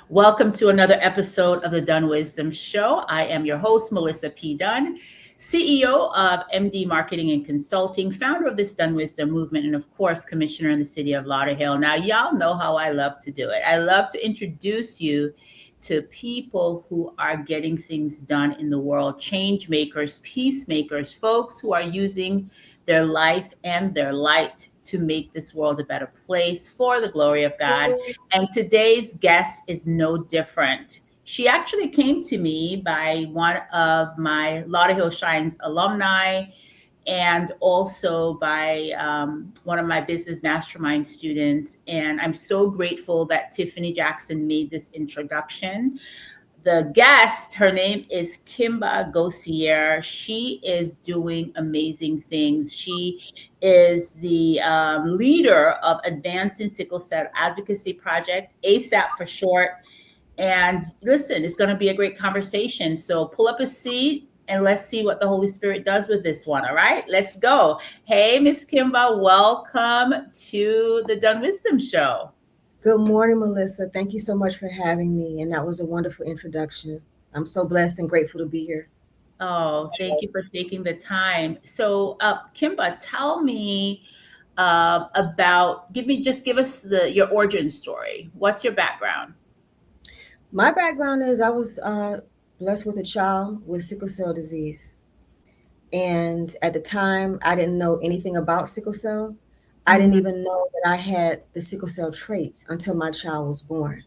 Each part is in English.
Welcome to another episode of the Dunn Wisdom Show. I am your host, Melissa P. Dunn, CEO of MD Marketing and Consulting, founder of this Dunn Wisdom movement, and of course, commissioner in the city of Lauderdale. Now, y'all know how I love to do it. I love to introduce you to people who are getting things done in the world, change makers, peacemakers, folks who are using their life and their light to make this world a better place for the glory of God. And today's guest is no different. She actually came to me by one of my Lauderdale Shines alumni and also by one of my business mastermind students. And I'm so grateful that Tiffany Jackson made this introduction. The guest, her name is Kimba Gossier. She is doing amazing things. She is the leader of Advancing Sickle Cell Advocacy Project, ASAP for short. And listen, it's going to be a great conversation. So pull up a seat and let's see what the Holy Spirit does with this one. All right, let's go. Hey, Miss Kimba, welcome to the Dunn Wisdom Show. Good morning, Melissa. Thank you so much for having me. And that was a wonderful introduction. I'm so blessed and grateful to be here. Oh, thank you for taking the time. So, Kimba, tell me give us your origin story. What's your background? My background is I was blessed with a child with sickle cell disease. And at the time, I didn't know anything about sickle cell. I didn't even know that I had the sickle cell traits until my child was born.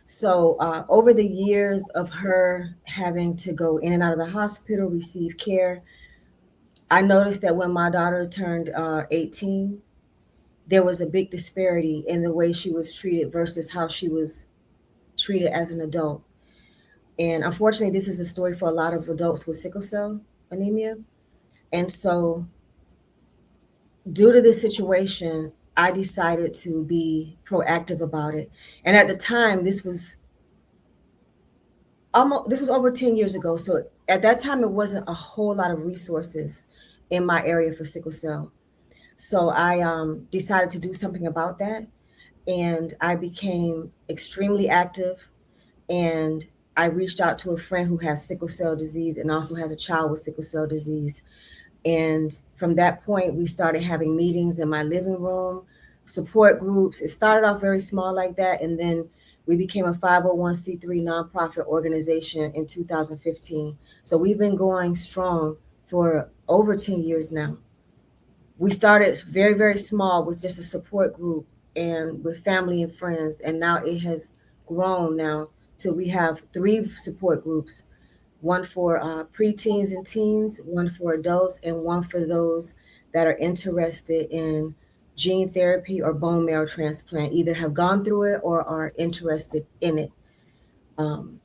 So, over the years of her having to go in and out of the hospital, receive care, I noticed that when my daughter turned 18, there was a big disparity in the way she was treated versus how she was treated as an adult. And unfortunately, this is a story for a lot of adults with sickle cell anemia. And so, due to this situation, I decided to be proactive about it. And at the time, this was over 10 years ago. So at that time, it wasn't a whole lot of resources in my area for sickle cell. So I decided to do something about that. And I became extremely active. And I reached out to a friend who has sickle cell disease and also has a child with sickle cell disease. And from that point, we started having meetings in my living room, support groups. It started off very small like that. And then we became a 501c3 nonprofit organization in 2015. So we've been going strong for over 10 years now. We started very, very small with just a support group and with family and friends. And now it has grown now till we have 3 support groups, one for preteens and teens, one for adults, and one for those that are interested in gene therapy or bone marrow transplant, either have gone through it or are interested in it. Um,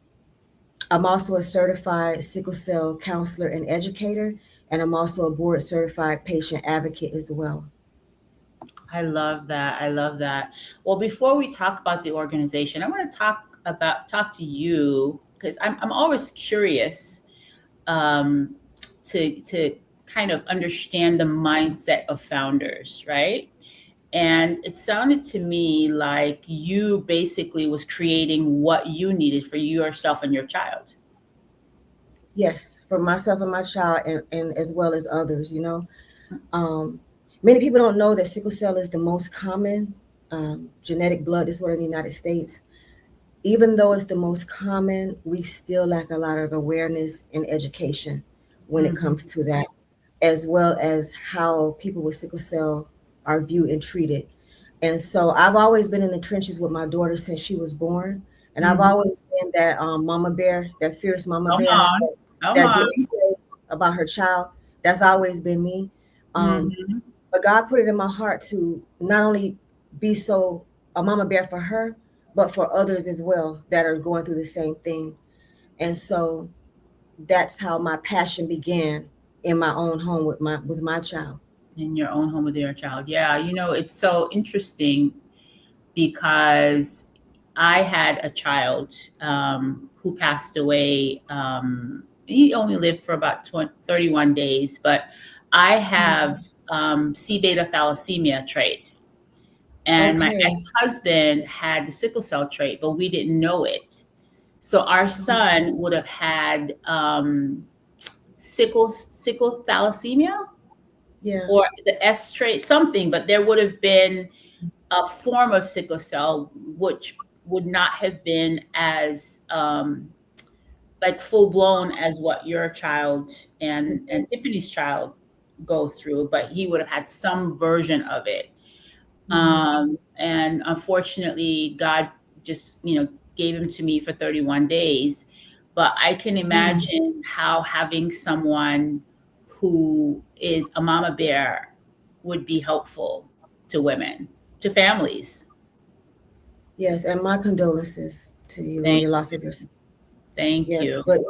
I'm also a certified sickle cell counselor and educator, and I'm also a board certified patient advocate as well. I love that. I love that. Well, before we talk about the organization, I want to talk to you because I'm always curious um, to kind of understand the mindset of founders, right? And it sounded to me like you basically was creating what you needed for yourself and your child. Yes, for myself and my child, and as well as others, Um, Many people don't know that sickle cell is the most common genetic blood disorder in the United States. Even though it's the most common, we still lack a lot of awareness and education when it Mhm. comes to that, as well as how people with sickle cell are viewed and treated. And so I've always been in the trenches with my daughter since she was born. And I've Mhm. always been that mama bear, that fierce mama Come bear on. Come that on. didn't care about her child. That's always been me. Um, Mhm. but God put it in my heart to not only be so a mama bear for her, but for others as well that are going through the same thing. And so that's how my passion began in my own home with my child. In your own home with your child. Yeah, it's so interesting because I had a child who passed away. He only lived for about 31 days, but I have C beta thalassemia trait. And my Okay. ex-husband had the sickle cell trait, but we didn't know it. So our son would have had sickle thalassemia Yeah. or the S trait, something, but there would have been a form of sickle cell which would not have been as like full blown as what your child and Tiffany's child go through, but he would have had some version of it. Mhm. And unfortunately, God just, gave him to me for 31 days. But I can imagine how having someone who is a mama bear would be helpful to women, to families. Yes, and my condolences to you on Thank your loss you. of your son. Thank Yes, you. but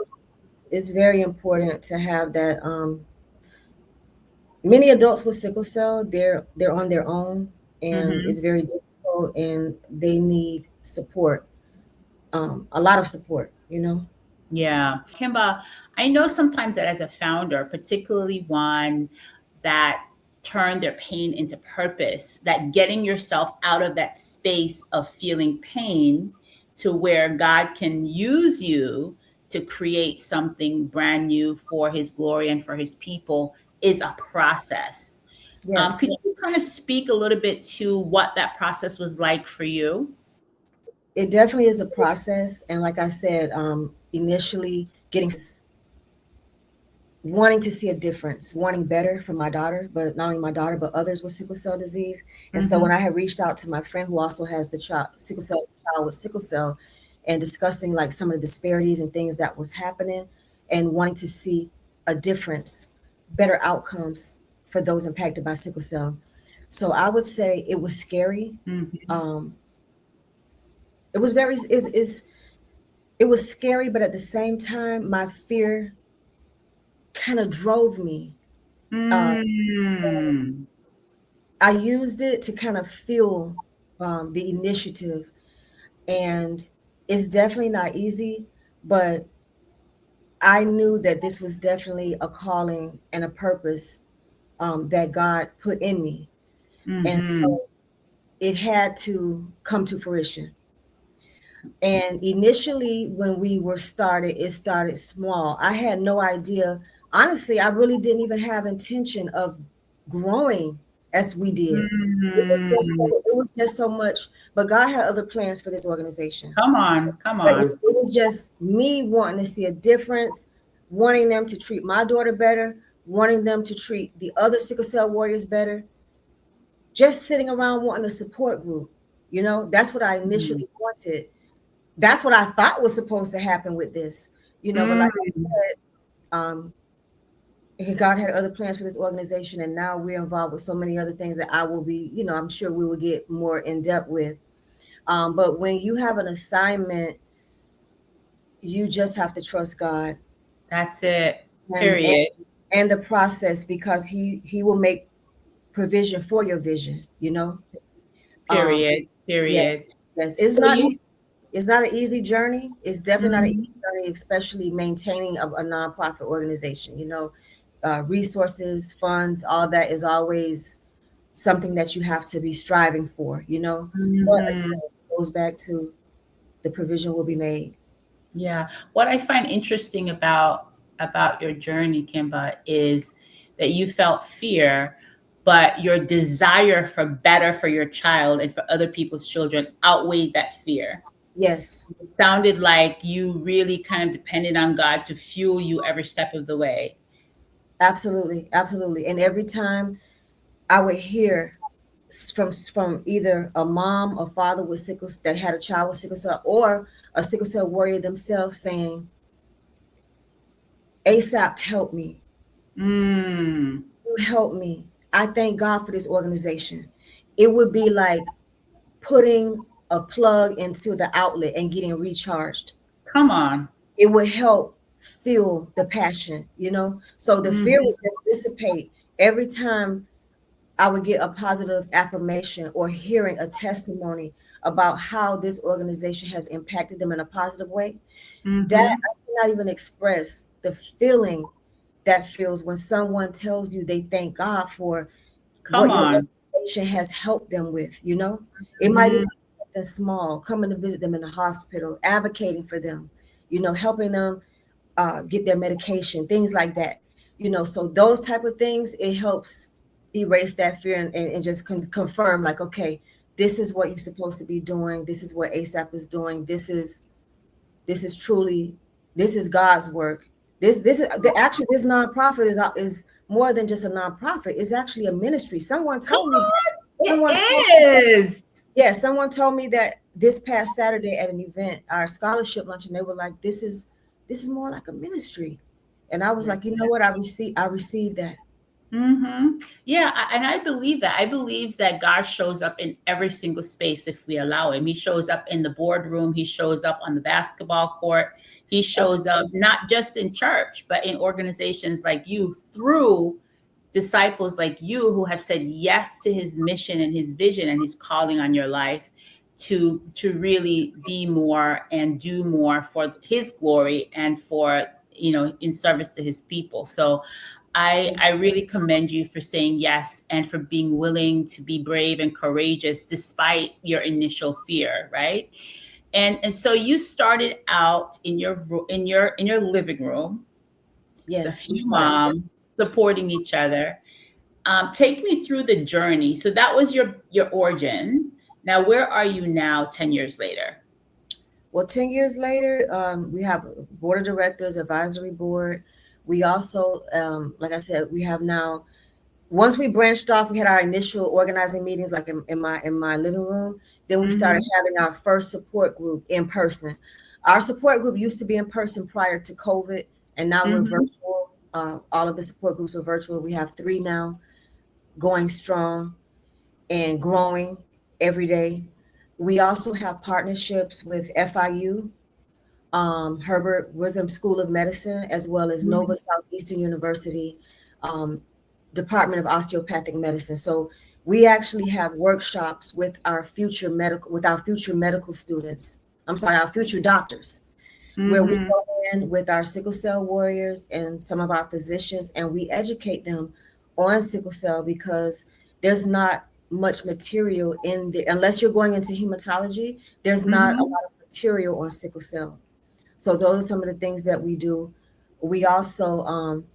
it's very important to have that. Many adults with sickle cell, they're on their own, and Hmm. it's very difficult, and they need support, a lot of support. You know. Yeah. Kimba, I know sometimes that as a founder, particularly one that turned their pain into purpose, that getting yourself out of that space of feeling pain to where God can use you to create something brand new for his glory and for his people is a process. Could Yes, you kind of speak a little bit to what that process was like for you? it definitely is a process, and like I said, initially getting wanting to see a difference, wanting better for my daughter, but not only my daughter, but others with sickle cell disease. And so Hmm. when I had reached out to my friend who also has the child with sickle cell, and discussing like some of the disparities and things that was happening, and wanting to see a difference, better outcomes for those impacted by sickle cell. So I would say it was scary. Hmm. Um, it was very is it was scary, but at the same time, my fear kind of drove me. Uh, Mm. I used it to kind of fuel the initiative, and it's definitely not easy, but I knew that this was definitely a calling and a purpose that God put in me, and Mhm. so it had to come to fruition. And initially, when we were started, it started small. I had no idea. Honestly, I really didn't even have intention of growing as we did. Mhm. It was just so much, but God had other plans for this organization. Come on, come But it on. was just me wanting to see a difference, wanting them to treat my daughter better, wanting them to treat the other sickle cell warriors better, just sitting around wanting a support group. You know, that's what I Mhm. initially wanted. That's what I thought was supposed to happen with this, but like I Mm. said, God had other plans for this organization, and now we're involved with so many other things that I will be, I'm sure we will get more in depth with. But when you have an assignment, you just have to trust God That's it. and and, Period. and the process, because He will make provision for your vision. Um, Period. yes, Period. yes, So you it's not an easy journey. It's definitely not an easy Mhm. journey, especially maintaining a nonprofit organization. Resources, funds, all that is always something that you have to be striving for. But Mhm. again, it goes back to the provision will be made. Yeah. What I find interesting about your journey, Kimba, is that you felt fear, but your desire for better for your child and for other people's children outweighed that fear. Yes, It sounded like you really kind of depended on God to fuel you every step of the way. absolutely, absolutely. And every time I would hear from either a mom or father with that had a child with sickle cell, or a sickle cell warrior themselves saying, ASAP, help me. Mm. You help me. I thank God for this organization. It would be like putting a plug into the outlet and getting recharged. Come on. It would help fuel the passion. So the fear Mhm. would just dissipate every time I would get a positive affirmation or hearing a testimony about how this organization has impacted them in a positive way. That Mhm. I cannot even express the feeling that feels when someone tells you they thank God for Come what your on. organization has helped them with, you know? It might even be something small, coming to visit them in the hospital, advocating for them, you know, helping them get their medication, things like that. You know, so those type of things, it helps erase that fear and just confirm like, okay, this is what you're supposed to be doing. This is what ASAP is doing. This is truly, this is God's work. This is actually, this nonprofit is more than just a nonprofit. It's actually a ministry. Someone Come told me, on, someone told it is. yeah, someone told me that this past Saturday at an event, our scholarship luncheon, they were like, this is more like a ministry. And I was like, you know what? I received that. Yeah, and I believe that. I believe that God shows up in every single space if we allow him. He shows up in the boardroom, he shows up on the basketball court, he shows up Absolutely. not just in church, but in organizations like you through disciples like you who have said yes to his mission and his vision and his calling on your life to really be more and do more for his glory and for in service to his people. So I really commend you for saying yes and for being willing to be brave and courageous despite your initial fear, right? And so you started out in your living room, the Yes, we few started. moms supporting each other. Take me through the journey. So that was your origin. Now, where are you now, 10 years later? Well, 10 years later, we have a board of directors, advisory board. We also, like I said, we have now, once we branched off, we had our initial organizing meetings like in my living room. Then we started Hmm. having our first support group in person. Our support group used to be in person prior to COVID, and now we're Hmm. virtual. All of the support groups are virtual. We have three now, going strong and growing every day. We also have partnerships with FIU, Herbert Witham School of Medicine, as well as Nova Southeastern University, um, Department of Osteopathic Medicine. So we actually have workshops with our future medical students. I'm sorry, our future doctors, where we Hmm. go in with our sickle cell warriors and some of our physicians, and we educate them on sickle cell because there's not much material in there unless you're going into hematology. There's not a Hmm. lot of material on sickle cell. So those are some of the things that we do. We also,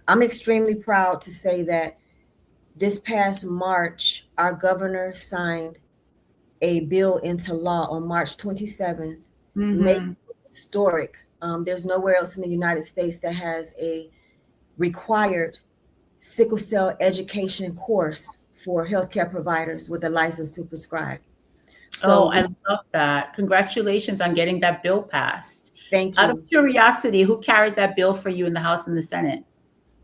I'm extremely proud to say that this past March, our governor signed a bill into law on March 27th, making Hmm. it historic. There's nowhere else in the United States that has a required sickle cell education course for healthcare providers with a license to prescribe. Oh, So I love that. Congratulations on getting that bill passed. thank Out of you. curiosity, who carried that bill for you in the House and the Senate?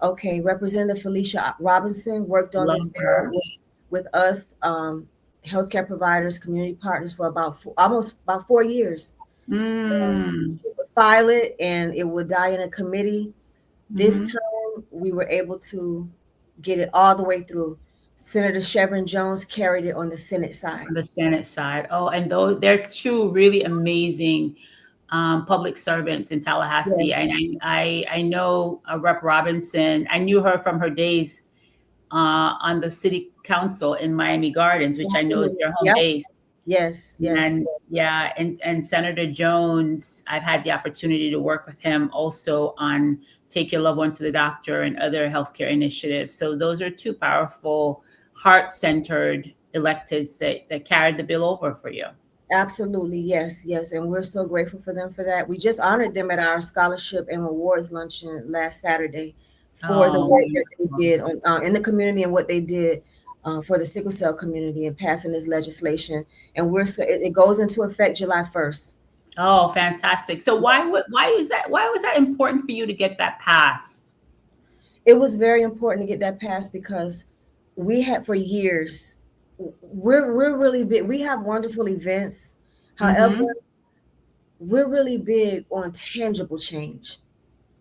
Okay, Representative Felicia Robinson worked on this Love bill her. with us, healthcare providers, community partners for almost about 4 years. Mm. She would file it and it would die in a committee. This Hmm. time we were able to get it all the way through. Senator Chevron Jones carried it on the Senate side. On the Senate side. Oh, and those they're two really amazing public servants in Tallahassee. Yes. And I know Rep. Robinson. I knew her from her days on the city council in Miami Gardens, which I know is Absolutely. their home Yep. base. Yes. Yes. And yeah, and Senator Jones, I've had the opportunity to work with him also on Take Your Loved One to the Doctor and other healthcare initiatives. So those are two powerful, heart-centered electeds that carried the bill over for you. Absolutely. Yes. Yes. And we're so grateful for them for that. We just honored them at our scholarship and awards luncheon last Saturday for the Oh, work that they wonderful. did in the community and what they did for the sickle cell community and passing this legislation. And it goes into effect July 1st. Oh, fantastic. So why was that important for you to get that passed? It was very important to get that passed because we had for years, we're really big. We have wonderful events. However, Mm-hmm. we're really big on tangible change.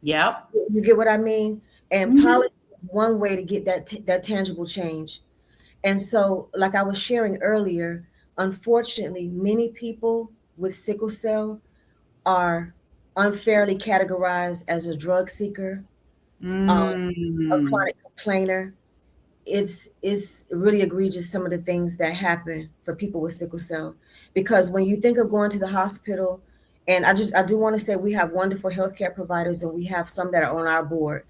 Yep. You get what I mean? And Mm-hmm. policy is one way to get that tangible change. And so, like I was sharing earlier, unfortunately, many people with sickle cell are unfairly categorized as a drug seeker, um, a Mm. chronic complainer, it's really egregious, some of the things that happen for people with sickle cell, because when you think of going to the hospital, and I do want to say we have wonderful healthcare providers and we have some that are on our board.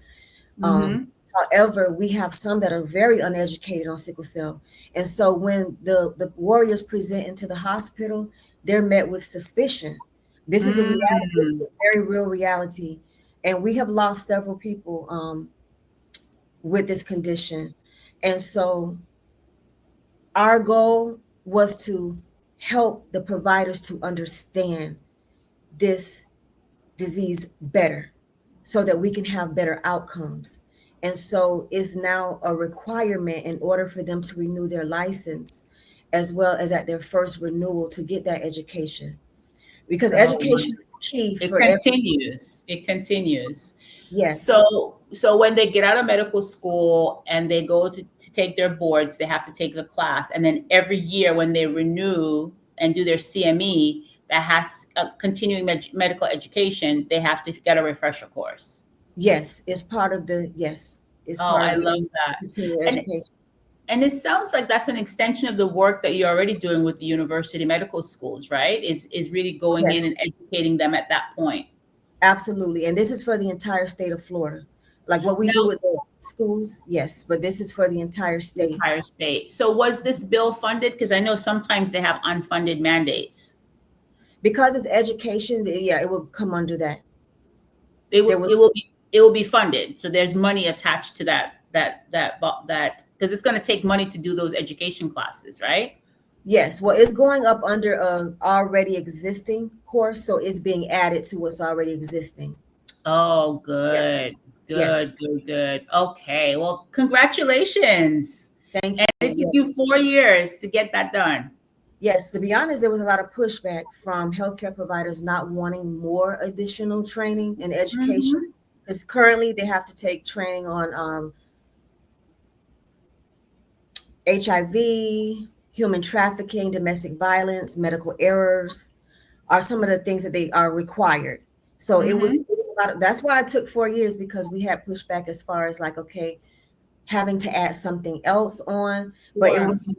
um, Mm-hmm. However, we have some that are very uneducated on sickle cell, and so when the warriors present into the hospital, they're met with suspicion. This is a reality. This is Mm. a very real reality, and we have lost several people with this condition. And so our goal was to help the providers to understand this disease better so that we can have better outcomes. And so it's now a requirement in order for them to renew their license, as well as at their first renewal, to get that education, because Oh, education is key it for every. continues. It continues. Yes, So when they get out of medical school and they go to take their boards, they have to take the class. And then every year when they renew and do their CME, that has a continuing medical education, they have to get a refresher course. yes, it's part of the, yes, it's Oh, part I of the love that. continuing And education. and it sounds like that's an extension of the work that you're already doing with the university medical schools, right? Is really going in and Yes, educating them at that point. absolutely. And this is for the entire state of Florida. Like what we Now, do with the schools, yes, but this is for the entire the state. entire state. So was this bill funded? Because I know sometimes they have unfunded mandates. Because it's education, yeah, it will come under that. It There will was, it will be funded. So there's money attached to that because it's going to take money to do those education classes, right? yes, well, it's going up under a already existing course, so it's being added to what's already existing. Oh, Yes, good, yes. good, good, good. Okay, well, congratulations. Thank And you. it took Yes. you 4 years to get that done. Yes, to be honest, there was a lot of pushback from healthcare providers not wanting more additional training and education, Hmm. because currently they have to take training on HIV, human trafficking, domestic violence, medical errors are some of the things that they are required. So Hmm. that's why it took 4 years, because we had pushback as far as like, okay, having to add something else on, but it Sure. was,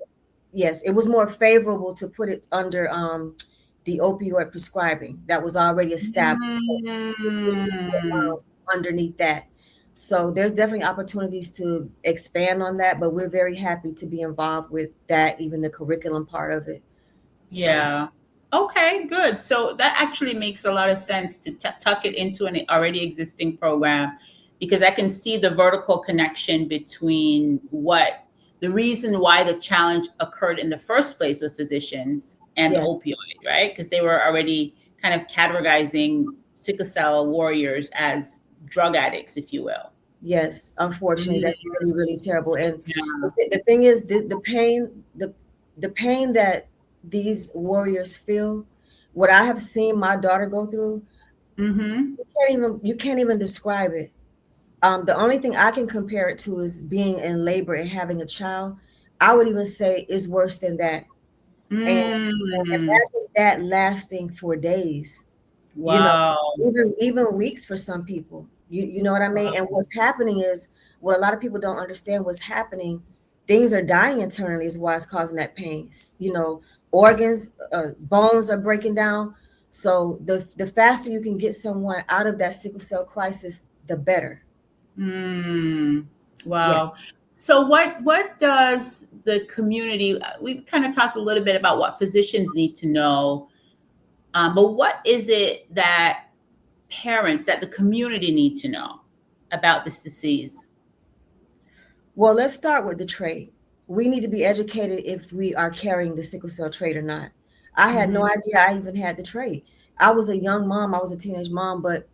yes, it was more favorable to put it under the opioid prescribing that was already established. So it to put, Mm. underneath that. So there's definitely opportunities to expand on that, but we're very happy to be involved with that, even the curriculum part of it. So Yeah. Okay, good. So that actually makes a lot of sense to tuck it into an already existing program because I can see the vertical connection between what the reason why the challenge occurred in the first place with physicians and the yes, opioid, right? Because they were already kind of categorizing sickle cell warriors as drug addicts, if you will. yes, unfortunately, Mm, that's really, really terrible. And yeah. the thing is, the pain that these warriors feel, what I have seen my daughter go through, Mm-hmm. you can't even describe it. The only thing I can compare it to is being in labor and having a child. I would even say it's worse than that. And Mm. imagine that lasting for days, you know, Wow. even weeks for some people. You know what I mean? And what's happening is, what a lot of people don't understand, what's happening, things are dying internally is why it's causing that pain. You know, organs, bones are breaking down. So the faster you can get someone out of that sickle cell crisis, the better. Mm, Yeah. wow. So what does the community? We kind of talked a little bit about what physicians need to know, but what is it that parents, that the community need to know about this disease? Well, let's start with the trait. We need to be educated if we are carrying the sickle cell trait or not. I had no Mm-hmm. idea I even had the trait. I was a young mom, I was a teenage mom, but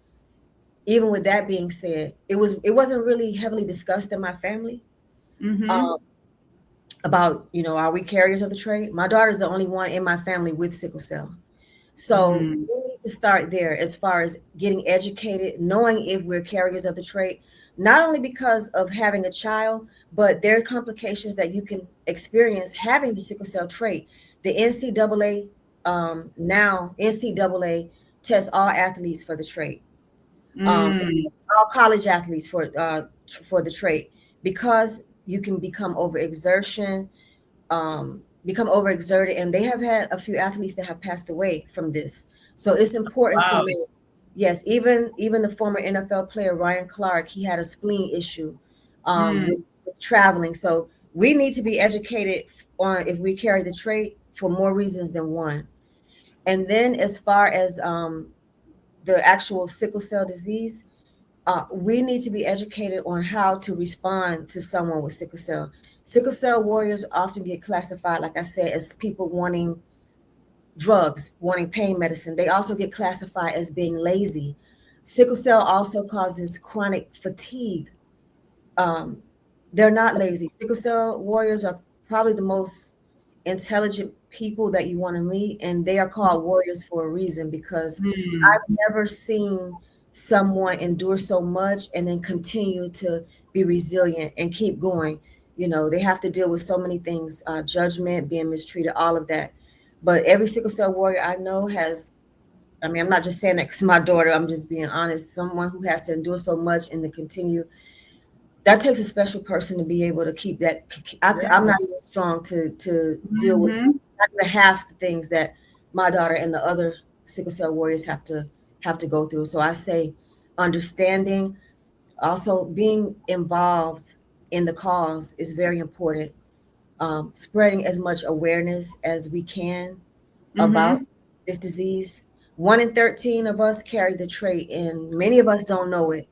even with that being said, it wasn't really heavily discussed in my family, Mm-hmm. um, about, are we carriers of the trait? My daughter's the only one in my family with sickle cell. So Mm, we need to start there as far as getting educated, knowing if we're carriers of the trait, not only because of having a child, but there are complications that you can experience having the sickle cell trait. The NCAA, now NCAA tests all athletes for the trait, um, mm, all college athletes for the trait, because you can become overexerted, and they have had a few athletes that have passed away from this. So it's important to Wow. know. Yes, even the former NFL player Ryan Clark, he had a spleen issue Mm, with traveling. So we need to be educated on if we carry the trait for more reasons than one. And then as far as the actual sickle cell disease, we need to be educated on how to respond to someone with sickle cell. Sickle cell warriors often get classified, like I said, as people wanting drugs, wanting pain medicine. They also get classified as being lazy. Sickle cell also causes chronic fatigue. Um, they're not lazy. Sickle cell warriors are probably the most intelligent people that you want to meet, and they are called warriors for a reason because mm, I've never seen someone endure so much and then continue to be resilient and keep going. You know, they have to deal with so many things, judgment, being mistreated, all of that. But every sickle cell warrior I know has, I mean, I'm not just saying that because my daughter, I'm just being honest, someone who has to endure so much and to continue, that takes a special person to be able to keep that. yeah. I'm not even strong to deal with Hmm. not even half the things that my daughter and the other sickle cell warriors have to go through. So I say understanding, also being involved in the cause is very important. Spreading as much awareness as we can about Hmm. this disease. 1 in 13 of us carry the trait, and many of us don't know it.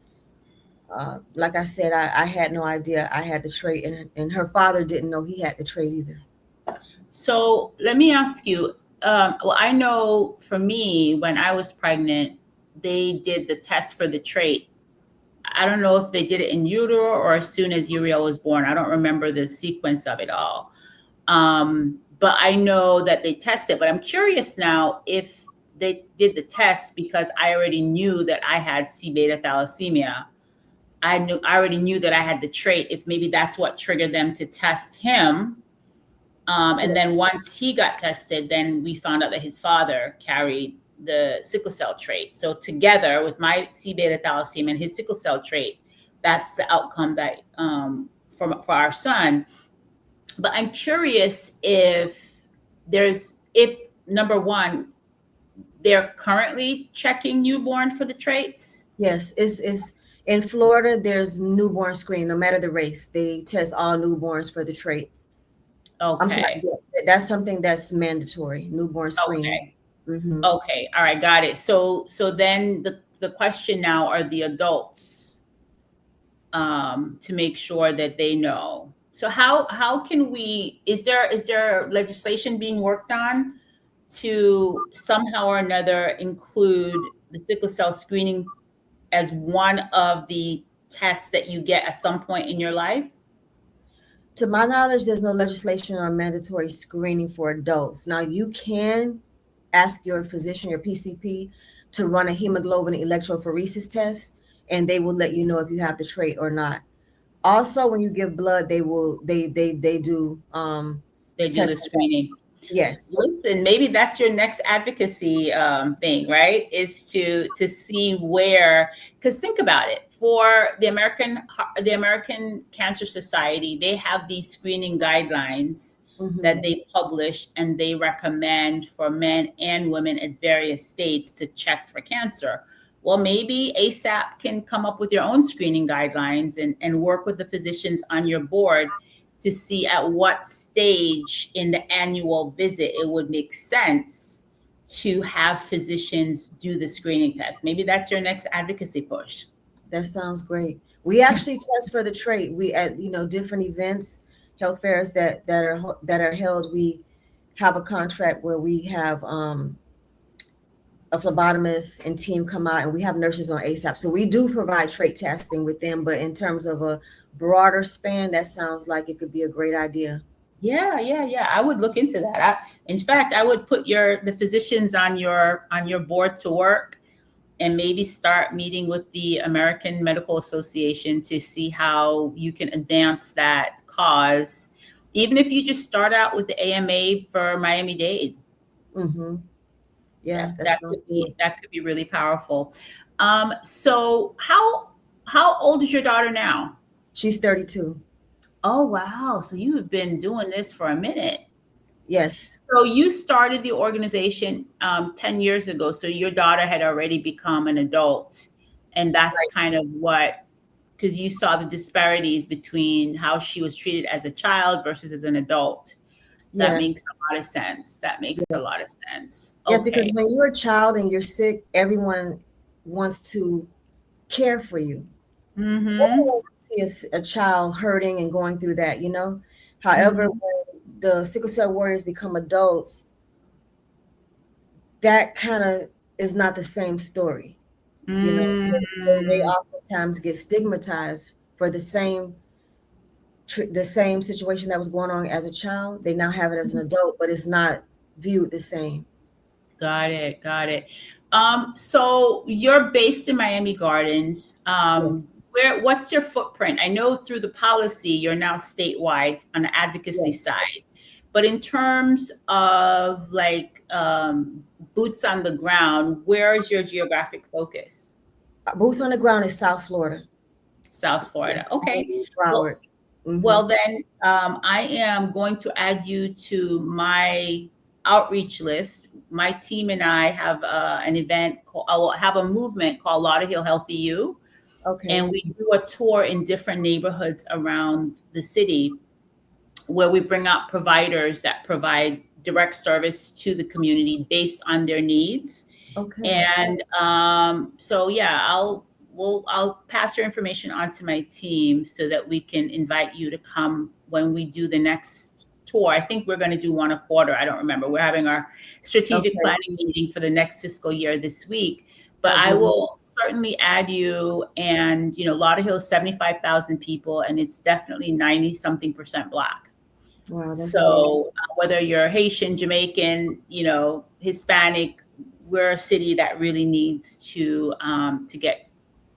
Like I said, I had no idea I had the trait, and her father didn't know he had the trait either. So let me ask you. Well, I know for me, when I was pregnant, they did the test for the trait. I don't know if they did it in utero or as soon as Uriel was born. I don't remember the sequence of it all. But I know that they tested. But I'm curious now if they did the test because I already knew that I had C beta thalassemia. I already knew that I had the trait. If maybe that's what triggered them to test him. And Yeah, then once he got tested, then we found out that his father carried the sickle cell trait. So together with my C beta thalassemia and his sickle cell trait, that's the outcome that for our son. But I'm curious if number one, they're currently checking newborn for the traits. yes, it's in Florida. There's newborn screening, no matter the race. They test all newborns for the trait. I'm sorry, Okay. yes, that's something that's mandatory. Newborn screening. Okay. Hmm. Okay. All right. Got it. So then the question now are the adults to make sure that they know. So how can we, is there legislation being worked on to somehow or another include the sickle cell screening as one of the tests that you get at some point in your life? To my knowledge, there's no legislation on mandatory screening for adults. Now, you can ask your physician, your PCP, to run a hemoglobin electrophoresis test, and they will let you know if you have the trait or not. Also, when you give blood, they do They do the test for that. screening. Yes. Listen, maybe that's your next advocacy thing, right? Is to see where, because think about it. For the American Cancer Society, they have these screening guidelines that Hmm. they publish, and they recommend for men and women at various states to check for cancer. Well, maybe ASAP can come up with your own screening guidelines and work with the physicians on your board to see at what stage in the annual visit it would make sense to have physicians do the screening test. Maybe that's your next advocacy push. That sounds great. We actually test for the trait. We at different events, health fairs that are held. We have a contract where we have a phlebotomist and team come out, and we have nurses on ASAP. So we do provide trait testing with them, but in terms of a broader span, that sounds like it could be a great idea. Yeah, yeah, yeah. I would look into that. In fact, I would put the physicians on your board to work, and maybe start meeting with the American Medical Association to see how you can advance that cause. Even if you just start out with the AMA for Miami-Dade, Hmm. Yeah, that that that sounds could good. be that could be really powerful. So how old is your daughter now? She's 32. Oh, wow. So you have been doing this for a minute. Yes. So you started the organization 10 years ago. So your daughter had already become an adult. And that's Right. kind of what, because you saw the disparities between how she was treated as a child versus as an adult. That Yeah. makes a lot of sense. That makes a lot of sense. Yes, because Okay. when you're a child and you're sick, everyone wants to care for you. Mm-hmm. Everyone wants to see a child hurting and going through that, you know. However, Mm-hmm. when the sickle cell warriors become adults, that kind of is not the same story. You know, they Mm. oftentimes get stigmatized for the same situation that was going on as a child. They now have it as an adult, but it's not viewed the same. Got it. Got it. So you're based in Miami Gardens. Yes, What's your footprint? I know through the policy, you're now statewide on the advocacy yes. side, but in terms of like boots on the ground, where is your geographic focus? Boots on the ground is South Florida. South Florida. Okay. Well, Broward. Hmm. Well, then I am going to add you to my outreach list. My team and I have an event, I will have a movement called Lauderhill Healthy You. Okay. And we do a tour in different neighborhoods around the city where we bring out providers that provide direct service to the community based on their needs. Okay. And so yeah, I'll pass your information on to my team so that we can invite you to come when we do the next tour. I think we're going to do one a quarter. I don't remember. We're having our strategic Okay. planning meeting for the next fiscal year this week. But Oh, I good. will certainly add you. And Lauderhill is 75,000 people, and it's definitely 90 something percent Black. Wow, that's amazing. So whether you're Haitian, Jamaican, Hispanic, we're a city that really needs to get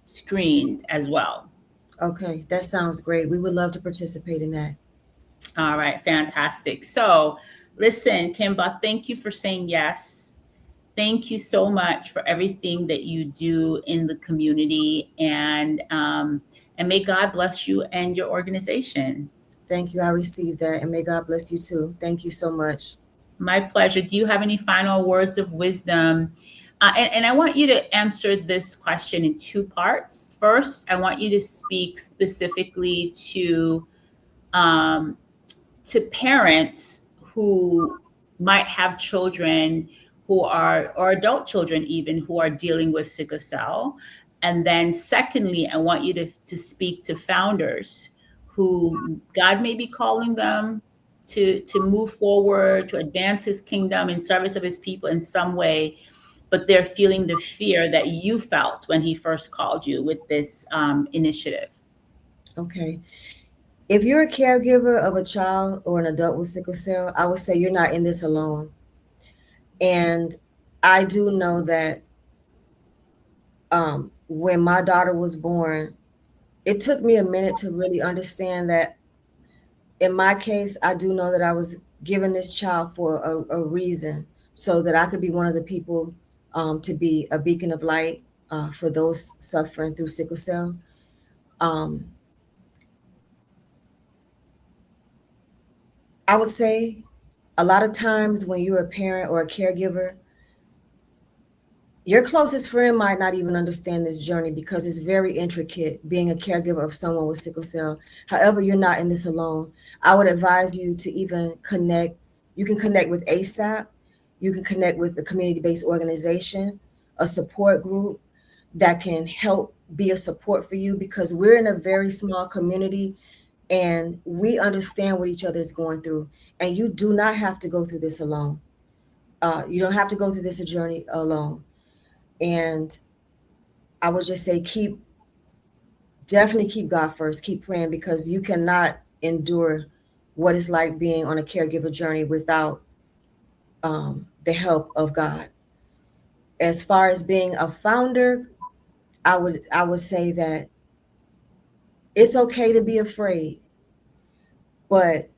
screened as well. Okay, that sounds great. We would love to participate in that. All right, fantastic. So listen, Kimba, thank you for saying yes. Thank you so much for everything that you do in the community, and may God bless you and your organization. Thank you. I received that, and may God bless you too. Thank you so much. My pleasure. Do you have any final words of wisdom? And I want you to answer this question in two parts. First, I want you to speak specifically um, to parents who might have children who are, or adult children even, who are dealing with sickle cell. And then secondly, I want you to speak to founders who God may be calling them to move forward, to advance his kingdom in service of his people in some way, but they're feeling the fear that you felt when he first called you with this initiative. Okay. If you're a caregiver of a child or an adult with sickle cell, I would say you're not in this alone. And I do know that when my daughter was born, it took me a minute to really understand that in my case, I do know that I was given this child for a reason so that I could be one of the people to be a beacon of light for those suffering through sickle cell. Um, I would say a lot of times when you're a parent or a caregiver, your closest friend might not even understand this journey because it's very intricate being a caregiver of someone with sickle cell. However, you're not in this alone. I would advise you to even connect. You can connect with ASAP. You can connect with a community-based organization, a support group that can help be a support for you because we're in a very small community and we understand what each other is going through. And you do not have to go through this alone. You don't have to go through this journey alone. And I would just say definitely keep God first, keep praying because you cannot endure what it's like being on a caregiver journey without the help of God. As far as being a founder, I would say that it's okay to be afraid, but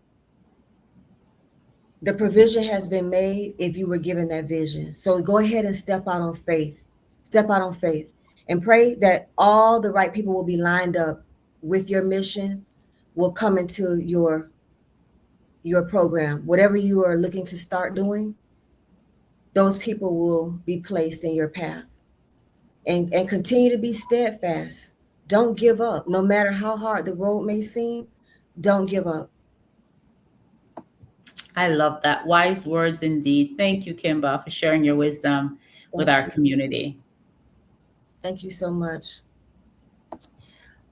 the provision has been made if you were given that vision. So go ahead and step out on faith. Step out on faith and pray that all the right people will be lined up with your mission, will come into your program. Whatever you are looking to start doing, those people will be placed in your path. And continue to be steadfast. Don't give up. No matter how hard the road may seem, don't give up. I love that. Wise words indeed. Thank you, Kimba, for sharing your wisdom with Thank our you. community. Thank you so much.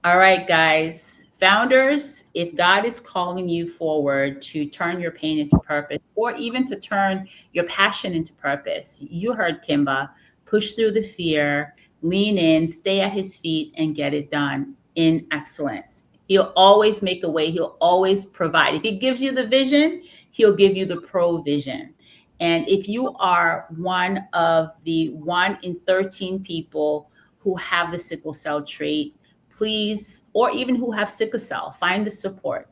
All right, guys. Founders, if God is calling you forward to turn your pain into purpose, or even to turn your passion into purpose, you heard Kimba, push through the fear, lean in, stay at his feet, and get it done in excellence. He'll always make a way. He'll always provide. If he gives you the vision, he'll give you the provision. And if you are one of the 1 in 13 people who have the sickle cell trait, please, or even who have sickle cell, find the support.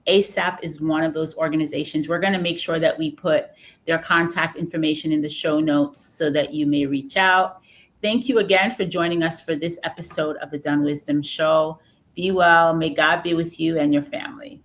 ASAP is one of those organizations. We're going to make sure that we put their contact information in the show notes so that you may reach out. Thank you again for joining us for this episode of the Dunn Wisdom Show. Be well. May God be with you and your family.